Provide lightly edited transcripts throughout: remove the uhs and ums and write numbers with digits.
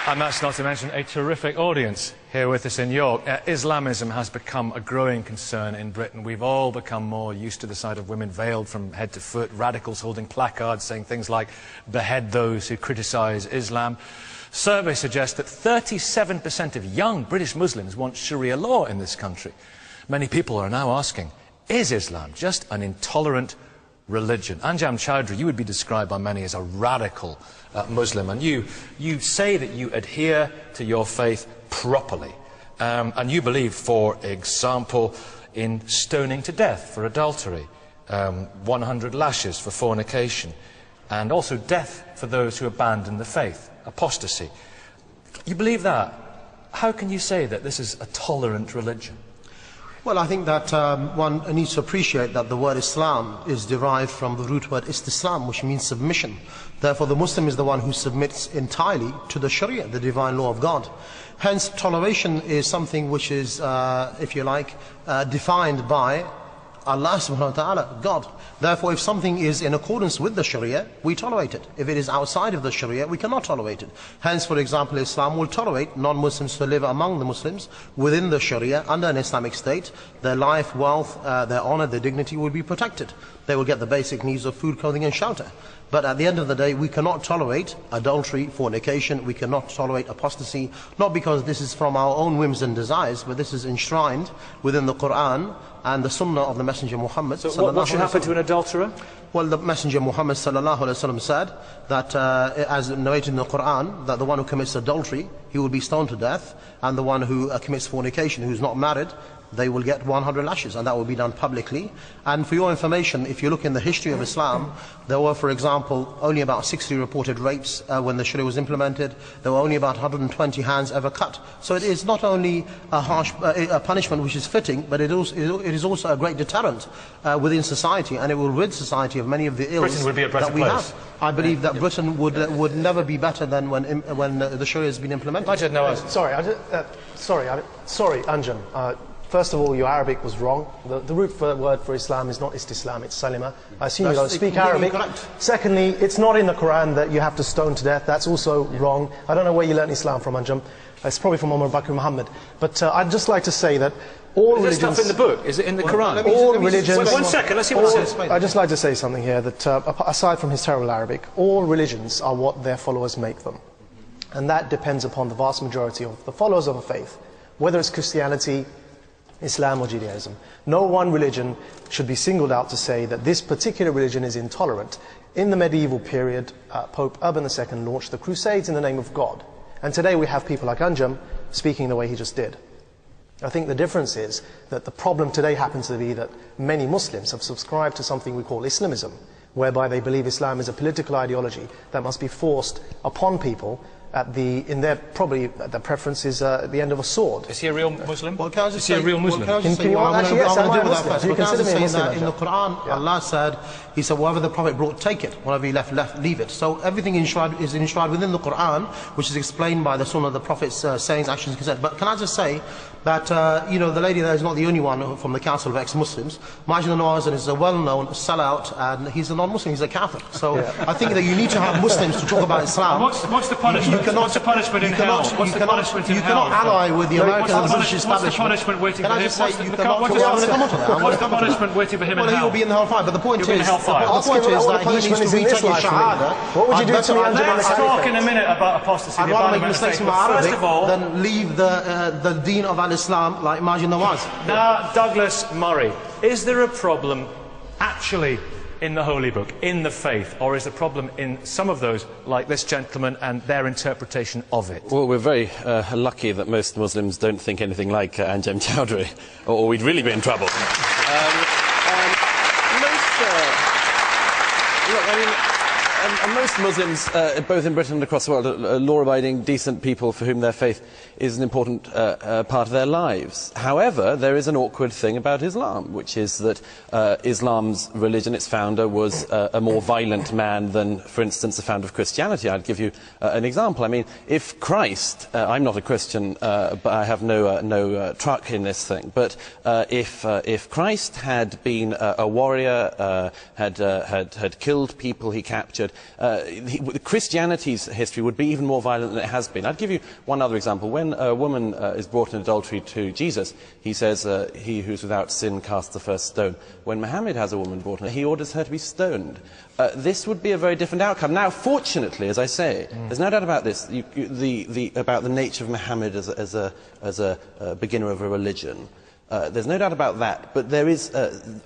And that's not to mention a terrific audience here with us in York. Islamism has become a growing concern in Britain. We've all become more used to the sight of women veiled from head to foot, radicals holding placards saying things like, behead those who criticise Islam. Surveys suggest that 37% of young British Muslims want Sharia law in this country. Many people are now asking, is Islam just an intolerant religion? Anjam Chowdhury, you would be described by many as a radical Muslim, and you say that you adhere to your faith properly, and you believe, for example, in stoning to death for adultery, 100 lashes for fornication, and also death for those who abandon the faith, apostasy. You believe that? How can you say that this is a tolerant religion? Well, I think that one needs to appreciate that the word Islam is derived from the root word istislam, which means submission. Therefore, the Muslim is the one who submits entirely to the Sharia, the divine law of God. Hence, toleration is something which is, if you like, defined by Allah subhanahu wa ta'ala, God. Therefore, if something is in accordance with the Sharia, we tolerate it. If it is outside of the Sharia, we cannot tolerate it. Hence, for example, Islam will tolerate non-Muslims to live among the Muslims within the Sharia under an Islamic state. Their life, wealth, their honor, their dignity will be protected. They will get the basic needs of food, clothing and shelter. But at the end of the day, we cannot tolerate adultery, fornication, we cannot tolerate apostasy, not because this is from our own whims and desires, but this is enshrined within the Quran and the Sunnah of the Messenger Muhammad. So what should happen to an adulterer? Well, the Messenger Muhammad sallallahu alaihi wasallam said that, as narrated in the Quran, that the one who commits adultery, he will be stoned to death, and the one who commits fornication, who is not married, they will get 100 lashes, and that will be done publicly. And for your information, if you look in the history of Islam, there were, for example, only about 60 reported rapes when the Sharia was implemented. There were only about 120 hands ever cut. So it is not only a harsh a punishment which is fitting, but it is also a great deterrent within society, and it will rid society of many of the ills that we have. I believe that Britain would never be better than when the Sharia has been implemented. Sorry, Anjan. First of all, your Arabic was wrong. The root word for Islam is not Istislam, it's Salima. I assume you don't speak Arabic. Incorrect. Secondly, it's not in the Quran that you have to stone to death. That's also wrong. I don't know where you learned Islam from, Anjum. It's probably from Umar Bakr Muhammad. But I'd just like to say that all religions... Is there stuff in the book? Is it in the Quran? All religions... Wait, 1 second, let's see what it says. I'd just like to say something here, that aside from his terrible Arabic, all religions are what their followers make them. And that depends upon the vast majority of the followers of a faith, whether it's Christianity, Islam or Judaism. No one religion should be singled out to say that this particular religion is intolerant. In the medieval period, Pope Urban II launched the Crusades in the name of God. And today we have people like Anjum speaking the way he just did. I think the difference is that the problem today happens to be that many Muslims have subscribed to something we call Islamism, whereby they believe Islam is a political ideology that must be forced upon people in their preference is at the end of a sword. Is he a real Muslim? Well, can I just is he a real Muslim? Well, can I just say, actually, yes, I'm a Muslim. First. Do you consider me a Muslim? In the Quran, Allah said, He said, whatever the Prophet brought, take it. Whatever he left, leave it. So everything is enshrined within the Quran, which is explained by the Sunnah of the Prophet's sayings, actions, and consent. But can I just say that, the lady there is not the only one from the Council of Ex-Muslims. Majid Nawaz is a well-known sellout, and he's a non-Muslim, he's a Catholic. So I think that you need to have Muslims to talk about Islam. What's the punishment? What's the punishment in hell? What's the punishment in hell? You cannot ally with the American and British establishment. What's the punishment waiting for him? What's the punishment waiting for him in hell? Well, he will be in the hellfire, but the point is that he needs to retake his shahada. What would you do to me, Anjum? Let's talk in a minute about apostasy. I'd rather make mistakes in my Arabic than leave the deen of al-Islam like Majid Nawaz. Now, Douglas Murray, is there a problem actually in the Holy Book, in the faith, or is the problem in some of those, like this gentleman, and their interpretation of it? Well, we're very lucky that most Muslims don't think anything like Anjum Chowdhury, or we'd really be in trouble. Most Muslims, both in Britain and across the world, are law-abiding, decent people for whom their faith is an important part of their lives. However, there is an awkward thing about Islam, which is that Islam's religion, its founder, was a more violent man than, for instance, the founder of Christianity. I'd give you an example. I mean, if Christ, I'm not a Christian, but I have no truck in this thing, but if Christ had been a warrior, had killed people he captured, said, Christianity's history would be even more violent than it has been. I'd give you one other example. When a woman is brought in adultery to Jesus, he says, he who's without sin casts the first stone. When Muhammad has a woman brought in, he orders her to be stoned. This would be a very different outcome. Now, fortunately, as I say, there's no doubt about this, about the nature of Muhammad as a beginner of a religion. There's no doubt about that, but there is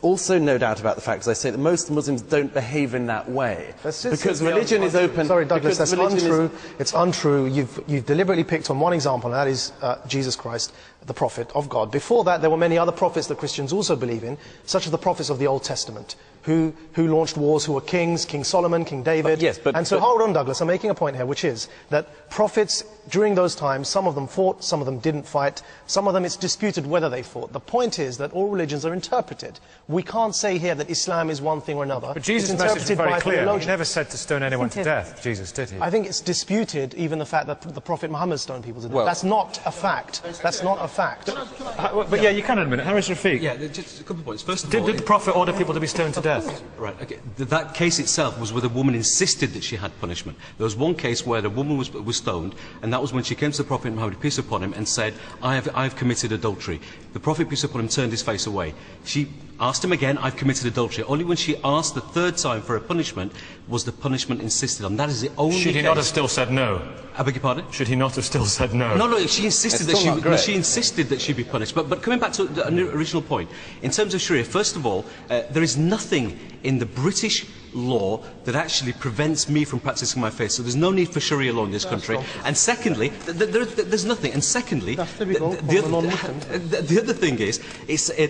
also no doubt about the fact, as I say, that most Muslims don't behave in that way. Because religion is open... Sorry, Douglas, that's untrue. It's untrue. You've deliberately picked on one example, and that is Jesus Christ, the prophet of God. Before that, there were many other prophets that Christians also believe in, such as the prophets of the Old Testament, who launched wars, who were kings, King Solomon, King David. Hold on, Douglas, I'm making a point here, which is that prophets, during those times, some of them fought, some of them didn't fight, some of them it's disputed whether they fought. The point is that all religions are interpreted. We can't say here that Islam is one thing or another. But Jesus' message was very clear. He never said to stone anyone to death, Jesus, did he? I think it's disputed, even the fact that the Prophet Muhammad stoned people to death. That's not a fact. That's not a fact. But yeah, you can admit it. Harris Rafiq. Yeah, just a couple of points. First of all, did the Prophet order people to be stoned to death? Right, okay. That case itself was where the woman insisted that she had punishment. There was one case where the woman was stoned, and that was when she came to the Prophet Muhammad, peace upon him, and said, I have committed adultery. The Prophet, peace upon him, turned his face away. She asked him again, I've committed adultery. Only when she asked the third time for a punishment was the punishment insisted on. That is the only Should he not have still said no? I beg your pardon? Should he not have still said no? No, she insisted that she be punished. But coming back to the original point, in terms of Sharia, first of all, there is nothing in the British law that actually prevents me from practicing my faith. So there's no need for Sharia law in this country. And secondly, there's nothing. And secondly, the other thing is,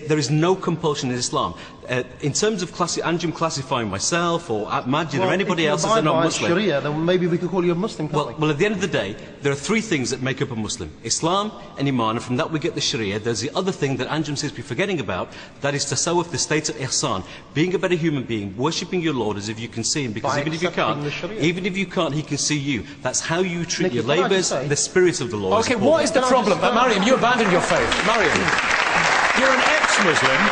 there is no compulsion in Islam. In terms of Anjum classifying myself or Majid or anybody else as a non-Muslim, Sharia, then maybe we could call you a Muslim. Well, at the end of the day, there are three things that make up a Muslim: Islam and Iman, and from that we get the Sharia. There's the other thing that Anjum seems to be forgetting about, that is tasawwuf, the state of ihsan, being a better human being, worshipping your Lord as if you can see him, because even if you can't, he can see you. That's how you treat your labours, the spirit of the Lord. Okay, what is the problem? Mariam, you abandoned your faith. Mariam, you're an ex-Muslim.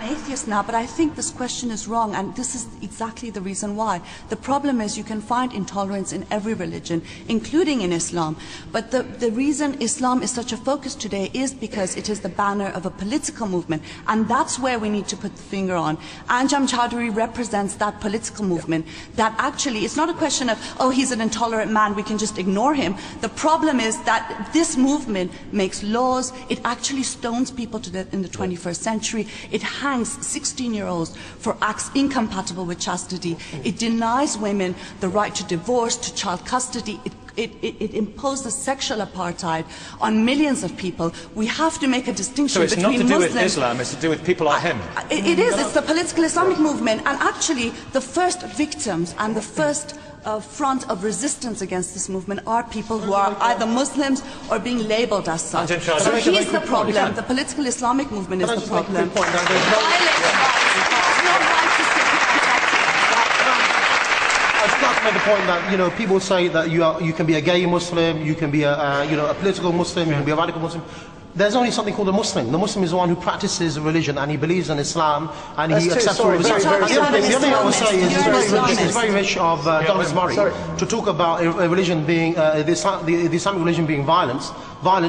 Atheist now, but I think this question is wrong, and this is exactly the reason why. The problem is you can find intolerance in every religion, including in Islam, but the reason Islam is such a focus today is because it is the banner of a political movement, and that's where we need to put the finger on. Anjum Chowdhury represents that political movement, that actually, it's not a question of, oh, he's an intolerant man, we can just ignore him. The problem is that this movement makes laws, it actually stones people to death in the 21st century, it hangs 16-year-olds for acts incompatible with chastity. It denies women the right to divorce, to child custody. It imposes sexual apartheid on millions of people. We have to make a distinction between Muslims... So it's not to do with Islam, it's to do with people like him? It is. It's the political Islamic movement. And actually, the first victims and the first front of resistance against this movement are people who are either Muslims or being labelled as such. So he's the problem. The political Islamic movement is the problem. I just like to make the point that people say that you can be a gay Muslim, you can be a political Muslim, you can be a radical Muslim. There's only something called a Muslim. The Muslim is the one who practices a religion and he believes in Islam and he accepts all of Islam. The other thing I would say is it's very rich of Douglas Murray to talk about a religion being the Islamic religion being violent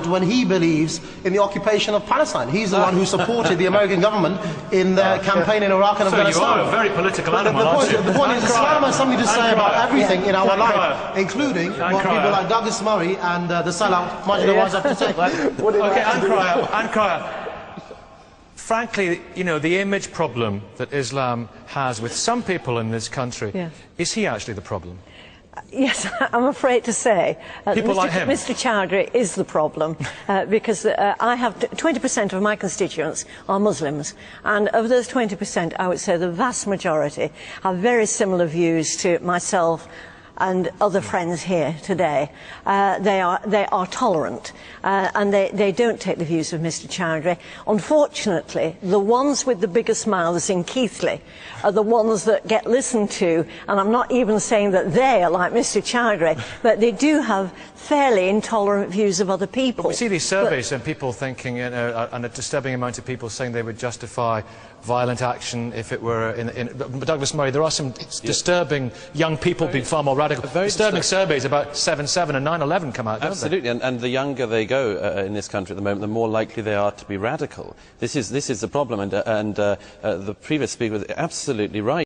when he believes in the occupation of Palestine. He's the one who supported the American government in their campaign in Iraq and Afghanistan. So you are a very political animal, aren't you? The point is Islam has something to say about everything in our life, including what people like Douglas Murray and the Salah Majid have to say. Okay, Anne Cryer, frankly, the image problem that Islam has with some people in this country, is he actually the problem? Yes, I'm afraid to say people like him. Mr. Chowdhury is the problem because I have 20% of my constituents are Muslims, and of those 20%, I would say the vast majority have very similar views to myself and other friends here today, they are tolerant, and they don't take the views of Mr. Chowdhury. Unfortunately, the ones with the biggest mouths in Keighley are the ones that get listened to, and I'm not even saying that they are like Mr. Chowdhury, but they do have fairly intolerant views of other people. But we see these surveys and people thinking, and a disturbing amount of people saying they would justify violent action if it were but Douglas Murray, there are some disturbing young people being far more radical. Disturbing surveys about 7/7 and 9/11 come out, don't they? Absolutely, and the younger they go in this country at the moment, the more likely they are to be radical. This is the problem, and the previous speaker was absolutely right.